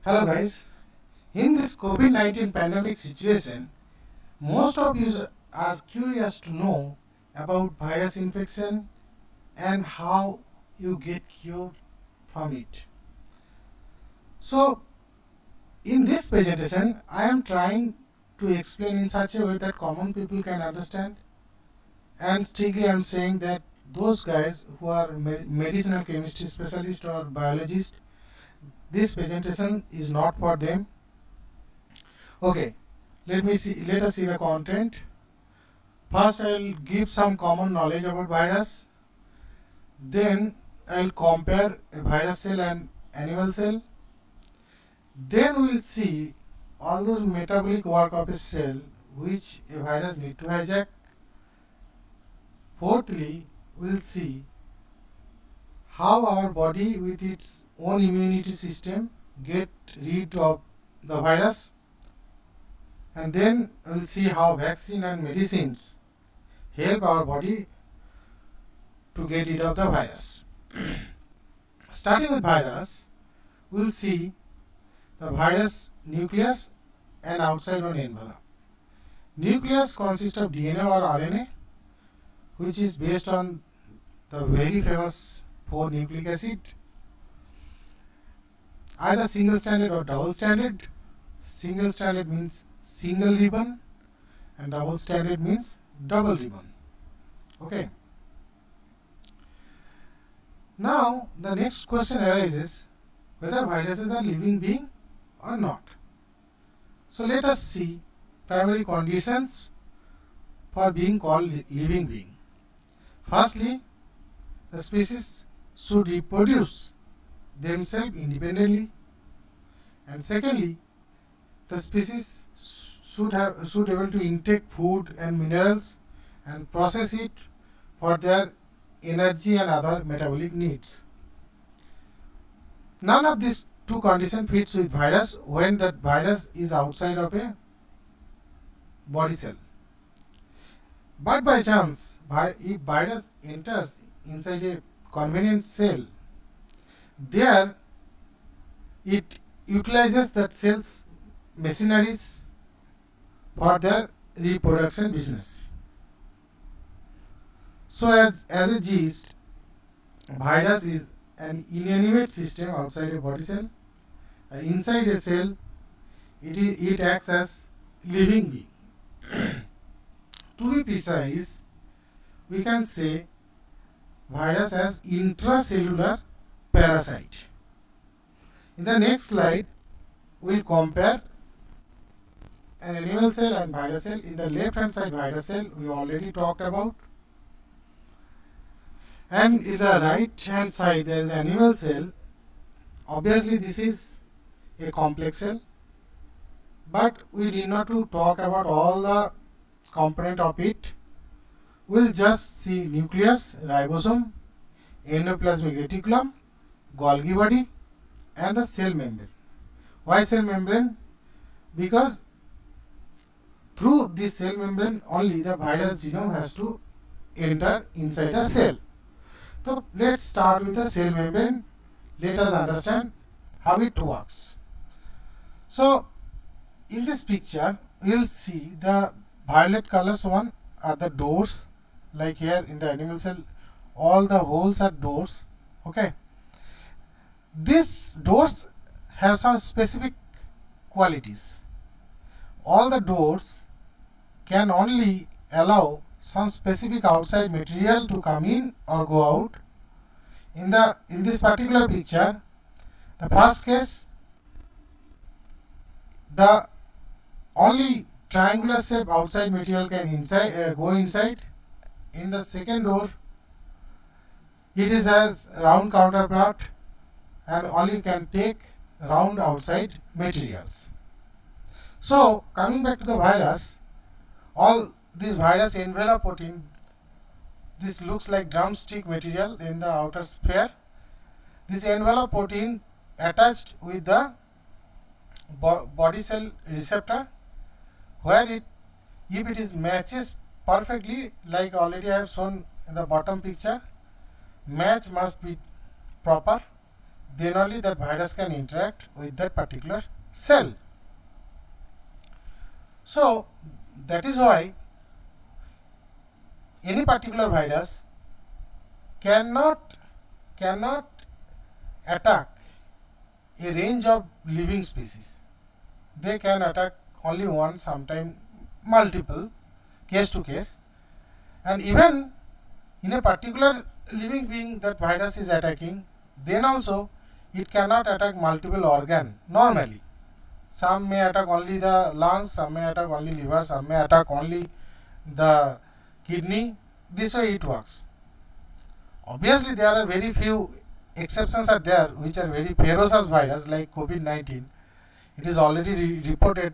Hello guys. In this COVID-19 pandemic situation, most of you are curious to know about virus infection and how you get cured from it. So, in this presentation, I am trying to explain in such a way that common people can understand, and strictly I am saying that those guys who are medicinal chemistry specialist or biologist, this presentation is not for them. Okay, let us see the content. First, I will give some common knowledge about virus. Then, I will compare a virus cell and animal cell. Then, we will see all those metabolic work of a cell which a virus need to hijack. Fourthly, we will see how our body with its own immunity system get rid of the virus. And then, we will see how vaccine and medicines help our body to get rid of the virus. Starting with virus, we will see the virus nucleus and outside one envelope. Nucleus consists of DNA or RNA, which is based on the very famous 4 nucleic acid, either single stranded or double stranded. Single stranded means single ribbon and double stranded means double ribbon. Okay. Now, the next question arises whether viruses are living being or not. So, let us see primary conditions for being called living being. Firstly, the species should reproduce themselves independently, and secondly, the species should able to intake food and minerals and process it for their energy and other metabolic needs. None of these two conditions fits with virus when that virus is outside of a body cell. But by chance, if virus enters inside a convenient cell, there it utilizes that cell's machineries for their reproduction business. So, as a gist, virus is an inanimate system outside a body cell. Inside a cell, it acts as living being. To be precise, we can say virus as intracellular parasite. In the next slide, we will compare an animal cell and virus cell. In the left hand side virus cell, we already talked about. And in the right hand side, there is animal cell. Obviously, this is a complex cell. But we need not to talk about all the component of it. We'll just see nucleus, ribosome, endoplasmic reticulum, Golgi body, and the cell membrane. Why cell membrane? Because through this cell membrane only the virus genome has to enter inside the cell. So let's start with the cell membrane. Let us understand how it works. So in this picture, you will see the violet colors one are the doors, like here in the animal cell, all the holes are doors. Okay. These doors have some specific qualities. All the doors can only allow some specific outside material to come in or go out. In this particular picture, the first case, the only triangular shape outside material can go inside. In the second door, it is as round counterpart and only can take round outside materials. So coming back to the virus, all this virus envelope protein, this looks like drumstick material in the outer sphere. This envelope protein attached with the body cell receptor, where if it is matches perfectly, like already I have shown in the bottom picture, match must be proper, then only that virus can interact with that particular cell. So that is why any particular virus cannot attack a range of living species. They can attack only one, sometimes multiple, case to case, and even in a particular living being that virus is attacking, then also it cannot attack multiple organ normally. Some may attack only the lungs, some may attack only liver, some may attack only the kidney. This way it works. Obviously there are very few exceptions are there which are very ferocious virus like COVID-19. It is already reported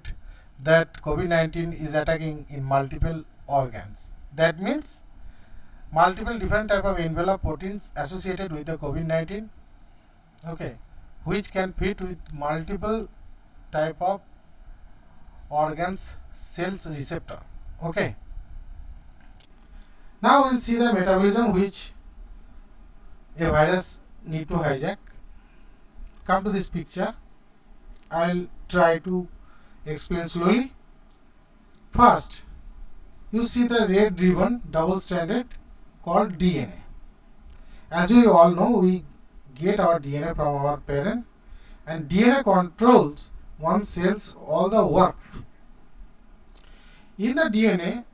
that COVID-19 is attacking in multiple organs. That means multiple different type of envelope proteins associated with the COVID-19, okay, which can fit with multiple type of organs cells receptor. Okay. Now we'll see the metabolism which a virus need to hijack. Come to this picture. I'll try to explain slowly. First, you see the red ribbon double stranded called DNA. As we all know, we get our DNA from our parent, and DNA controls one cell's all the work. In the DNA,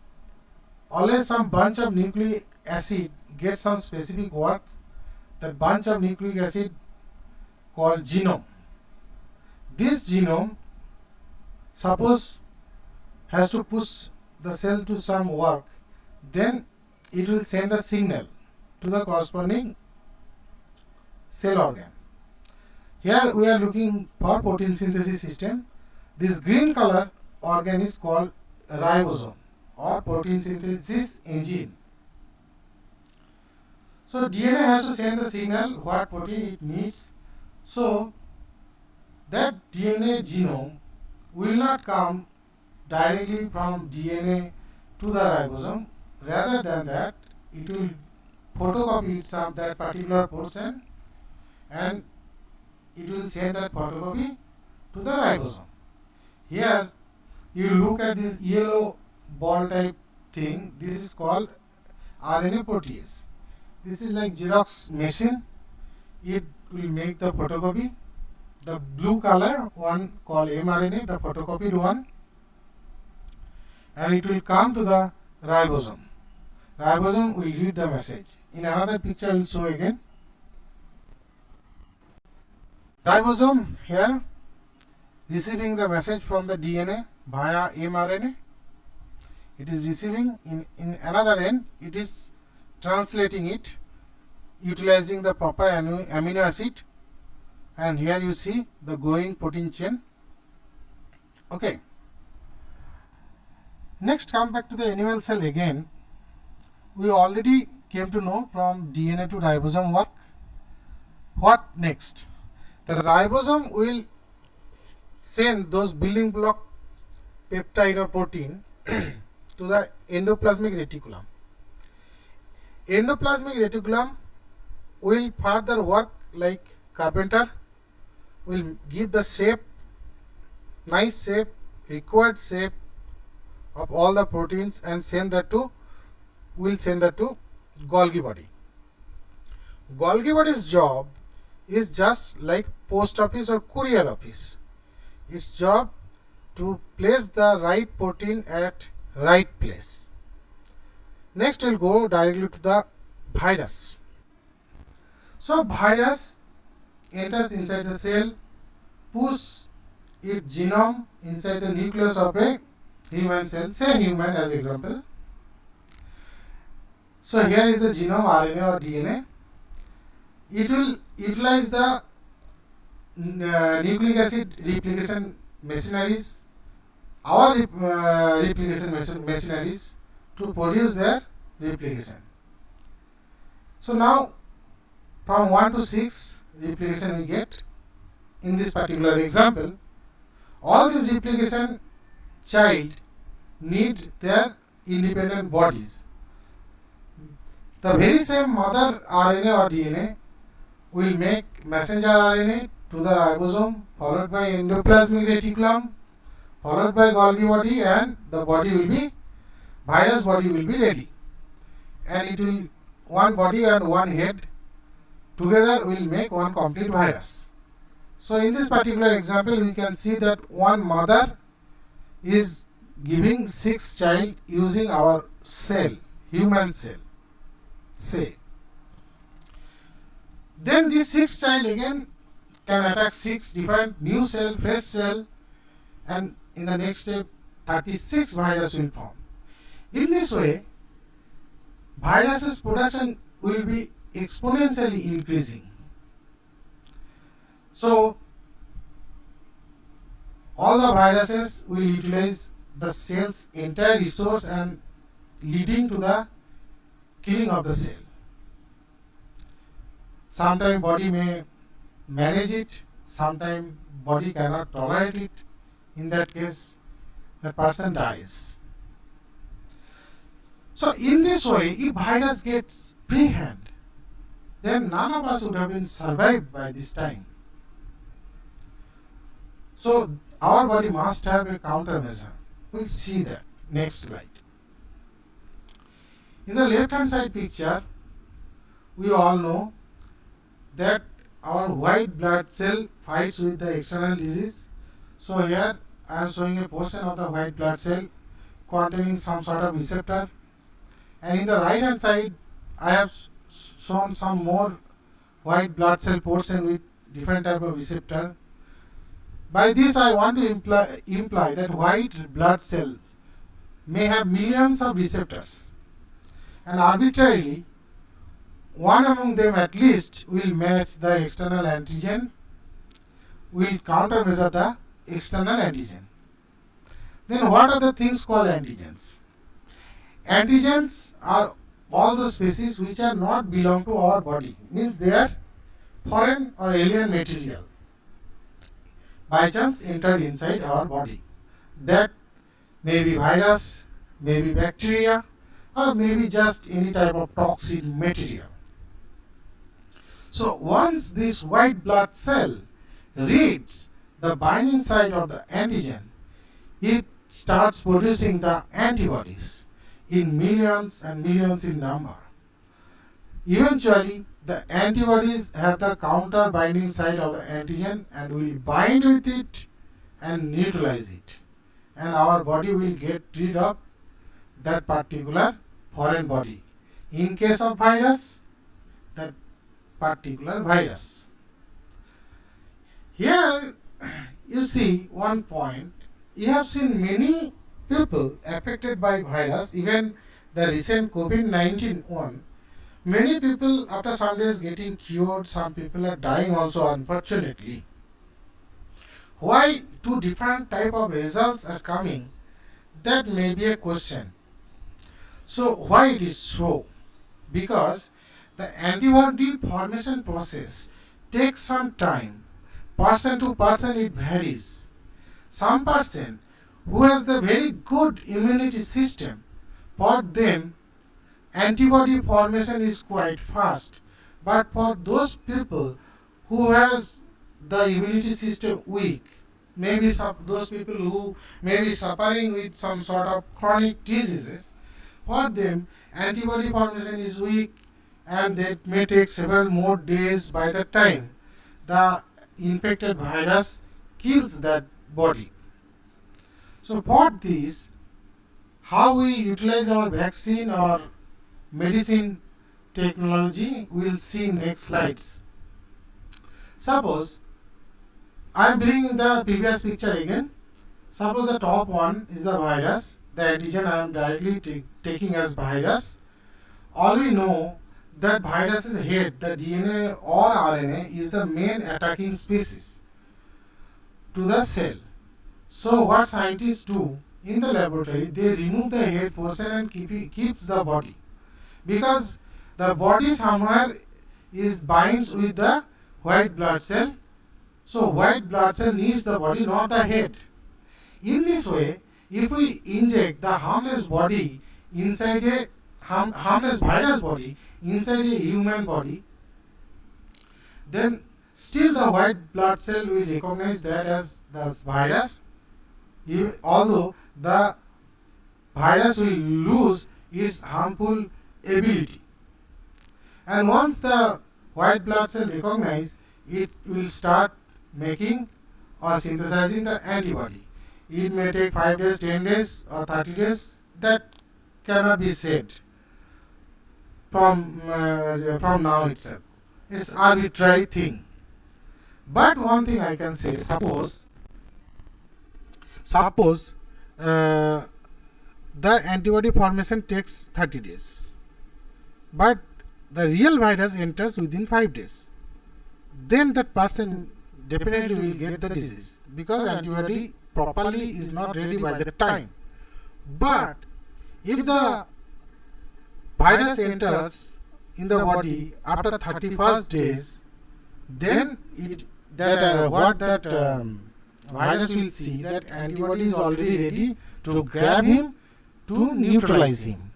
always some bunch of nucleic acid gets some specific work. That bunch of nucleic acid called genome. This genome, suppose, has to push the cell to some work, then it will send a signal to the corresponding cell organ. Here we are looking for protein synthesis system. This green color organ is called ribosome or protein synthesis engine. So DNA has to send the signal what protein it needs. So that DNA genome will not come directly from DNA to the ribosome. Rather than that, it will photocopy some that particular portion and it will send that photocopy to the ribosome. Here you look at this yellow ball type thing. This is called RNA protease. This is like Xerox machine. It will make the photocopy. The blue color one called mRNA, the photocopied one, and it will come to the ribosome. Ribosome will read the message. In another picture I will show again. Ribosome here receiving the message from the DNA via mRNA. It is receiving in another end. It is translating it utilizing the proper amino acid, and here you see the growing protein chain. Okay. Next, come back to the animal cell again. We already came to know from DNA to ribosome work. What next? The ribosome will send those building block peptide or protein to the endoplasmic reticulum. Endoplasmic reticulum will further work like carpenter, will give the shape, nice shape, required shape of all the proteins and send that to Golgi body. Golgi body's job is just like post office or courier office. Its job to place the right protein at right place. Next we'll go directly to the virus. So virus enters inside the cell, push its genome inside the nucleus of a human cell, say human as example. So here is the genome, RNA or DNA. It will utilize the nucleic acid replication machineries, our replication machineries to produce their replication. So now from 1 to 6 replication we get. In this particular example, all these replication child need their independent bodies. The very same mother RNA or DNA will make messenger RNA to the ribosome, followed by endoplasmic reticulum, followed by Golgi body, and the body will be, virus body will be ready. And it will, one body and one head together will make one complete virus. So in this particular example, we can see that one mother is giving 6 child using our cell, human cell, say. Then this 6 child again can attack 6 different new cell, fresh cell, and in the next step 36 virus will form. In this way, viruses production will be exponentially increasing. So all the viruses will utilize the cell's entire resource and leading to the killing of the cell. Sometimes body may manage it, sometimes body cannot tolerate it. In that case, the person dies. So in this way, if virus gets free hand, then none of us would have been survived by this time. So our body must have a countermeasure. We'll see that next slide. In the left hand side picture, we all know that our white blood cell fights with the external disease. So here I am showing a portion of the white blood cell containing some sort of receptor, and in the right hand side I have shown some more white blood cell portion with different type of receptor. By this I want to imply that white blood cell may have millions of receptors, and arbitrarily one among them at least will match the external antigen, will countermeasure the external antigen. Then what are the things called antigens? Antigens are all those species which are not belong to our body, means they are foreign or alien material, by chance entered inside our body. That may be virus, may be bacteria, or maybe just any type of toxic material. So once this white blood cell reads the binding site of the antigen, it starts producing the antibodies in millions and millions in number. Eventually, the antibodies have the counter binding site of the antigen and will bind with it and neutralize it, and our body will get rid of that particular foreign body. In case of virus, that particular virus. Here you see one point. You have seen many people affected by virus, even the recent COVID-19 one. Many people after some days getting cured, some people are dying also, unfortunately. Why two different type of results are coming? That may be a question. So why it is so? Because the antibody formation process takes some time. Person to person it varies. Some person who has the very good immunity system, for them antibody formation is quite fast. But for those people who has the immunity system weak, maybe those people who may be suffering with some sort of chronic diseases, for them antibody formation is weak, and that may take several more days by the time the infected virus kills that body. So for this, how we utilize our vaccine or medicine technology, we will see next slides. Suppose I am bringing the previous picture again. Suppose the top one is the virus, the antigen I am directly taking as virus. All we know that virus's head, the DNA or RNA, is the main attacking species to the cell. So what scientists do in the laboratory, they remove the head portion and keeps the body, because the body somewhere is binds with the white blood cell. So white blood cell needs the body, not the head. In this way, if we inject the harmless body inside a harmless virus body inside a human body, then still the white blood cell will recognize that as the virus, although the virus will lose its harmful ability. And once the white blood cell recognize, it will start making or synthesizing the antibody. It may take 5 days, 10 days or 30 days. That cannot be said from now itself. It's arbitrary thing. But one thing I can say, suppose the antibody formation takes 30 days, but the real virus enters within 5 days, then that person definitely will get the disease, because antibody properly is not ready by the time. But if the virus enters in the body after 31st days, then virus will see that antibody is already ready to grab him, to neutralize him.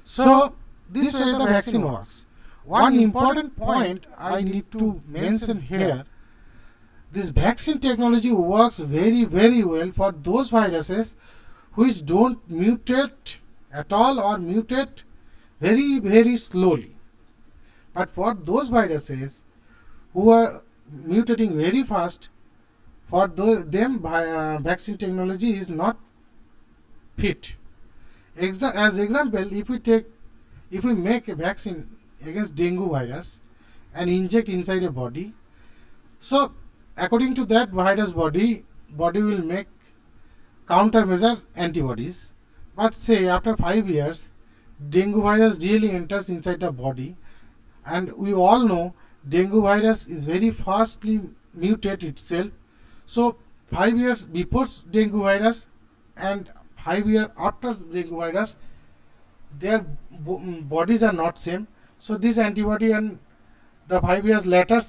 So this way the vaccine works. One important point I need to mention here: this vaccine technology works very, very well for those viruses which don't mutate at all or mutate very, very slowly. But for those viruses who are mutating very fast, for them vaccine technology is not fit. As example, if we make a vaccine against dengue virus and inject inside a body, so according to that virus, body will make countermeasure antibodies. But say after 5 years, dengue virus really enters inside the body, and we all know dengue virus is very fastly mutate itself. So 5 years before dengue virus and 5 years after dengue virus, their bodies are not same. So this antibody and the 5 years later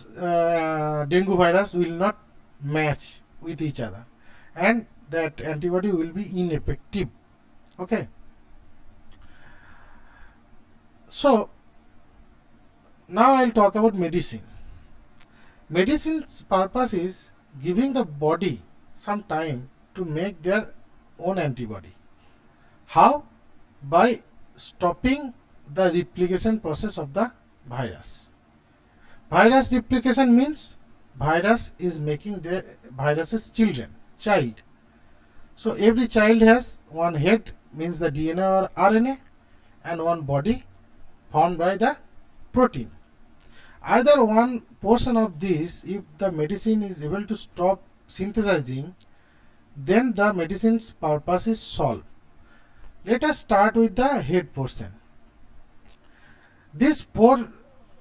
dengue virus will not match with each other, and that antibody will be ineffective. Okay. So now I'll talk about medicine. Medicine's purpose is giving the body some time to make their own antibody. How? By stopping the replication process of the virus. Virus replication means virus is making the virus's child. So every child has one head, means the DNA or RNA, and one body formed by the protein. Either one portion of this, if the medicine is able to stop synthesizing, then the medicine's purpose is solved. Let us start with the head portion. These 4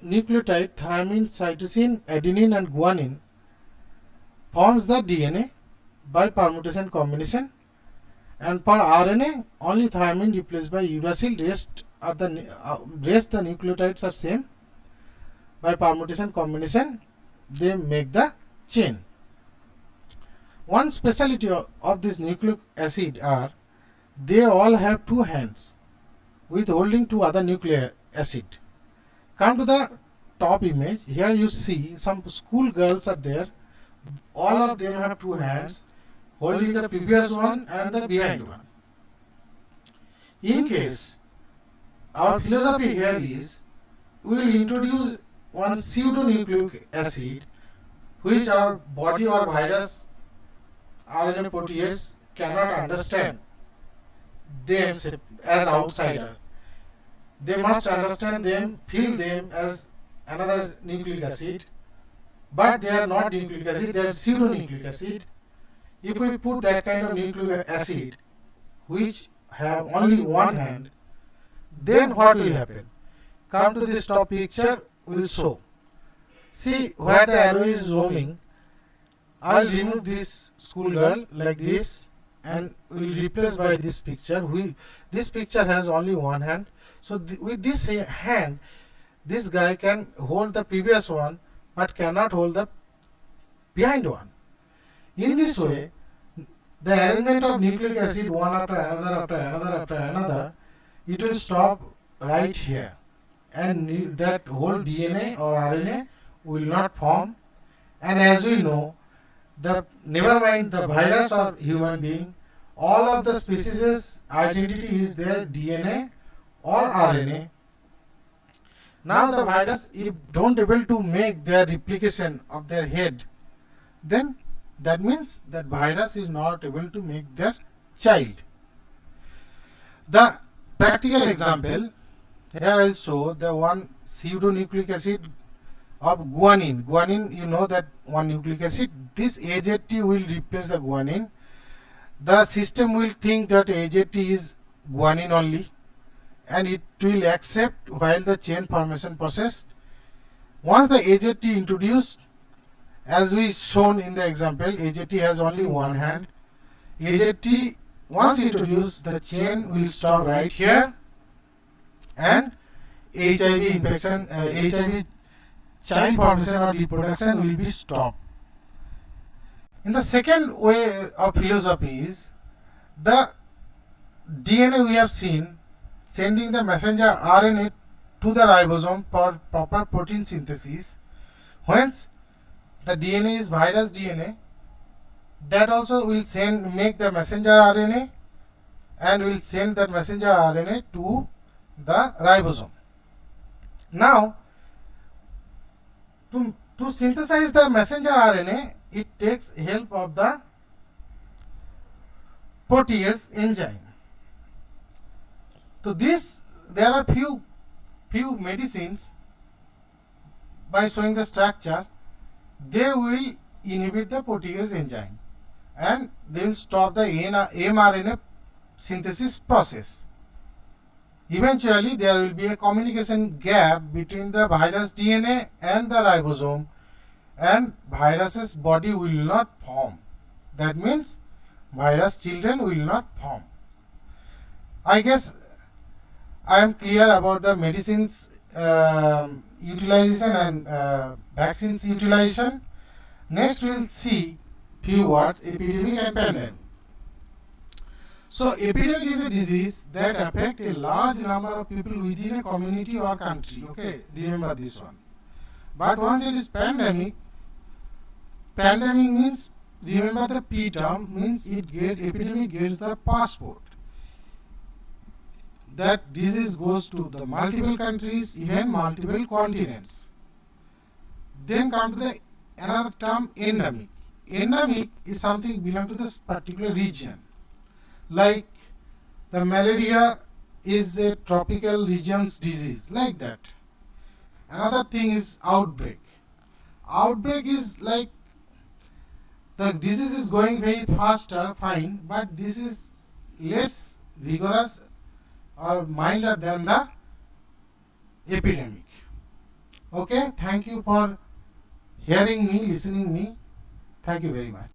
nucleotide, thymine, cytosine, adenine and guanine, forms the DNA by permutation combination, and for RNA only thymine replaced by uracil, rest the nucleotides are same. By permutation combination they make the chain. One speciality of this nucleic acid are they all have 2 hands with holding 2 other nucleic acid. Come to the top image. Here you see some school girls are there. All of them have 2 hands holding the previous one and the behind one. In case, our philosophy here is we will introduce one pseudonucleic acid which our body or virus RNA protease cannot understand them as outsider. They must understand them, feel them as another nucleic acid, but they are not nucleic acid, they are pseudonucleic acid. If we put that kind of nucleic acid which have only one hand, then what will happen? Come to this top picture, will show. See where the arrow is roaming. I will remove this schoolgirl like this and will replace by this picture. This picture has only one hand. So with this hand, this guy can hold the previous one but cannot hold the behind one. In this way, the arrangement of nucleic acid one after another, it will stop right here, and that whole DNA or RNA will not form. And as we know, the never mind the virus or human being, all of the species identity is their DNA or RNA. Now the virus, if don't able to make their replication of their head, then that means that virus is not able to make their child. The practical example, here I'll show the one pseudonucleic acid of guanine. Guanine, you know that one nucleic acid. This AZT will replace the guanine. The system will think that AZT is guanine only, and it will accept while the chain formation process. Once the AZT introduced, as we shown in the example, AZT has only one hand. AZT once introduced, the chain will stop right here, and HIV infection, HIV child formation or reproduction will be stopped. In the second way of philosophy is the DNA we have seen sending the messenger RNA to the ribosome for proper protein synthesis. Hence, the DNA is virus DNA. That also will make the messenger RNA and will send that messenger RNA to the ribosome. Now, to synthesize the messenger RNA, it takes help of the protease enzyme. So this, there are few medicines, by showing the structure, they will inhibit the protease enzyme and they will stop the mRNA synthesis process. Eventually, there will be a communication gap between the virus DNA and the ribosome, and virus's body will not form. That means virus children will not form. I guess I am clear about the medicines utilization and vaccines utilization. Next, we will see few words: epidemic and pandemic. So, epidemic is a disease that affects a large number of people within a community or country. Okay, remember this one. But once it is pandemic, pandemic means, remember the P term, means epidemic gets the passport. That disease goes to the multiple countries, even multiple continents. Then come to the another term, endemic. Endemic is something belong to this particular region. Like the malaria is a tropical region's disease, like that. Another thing is outbreak. Outbreak is like the disease is going very faster, fine, but this is less vigorous or milder than the epidemic. Okay, thank you for hearing me, listening me. Thank you very much.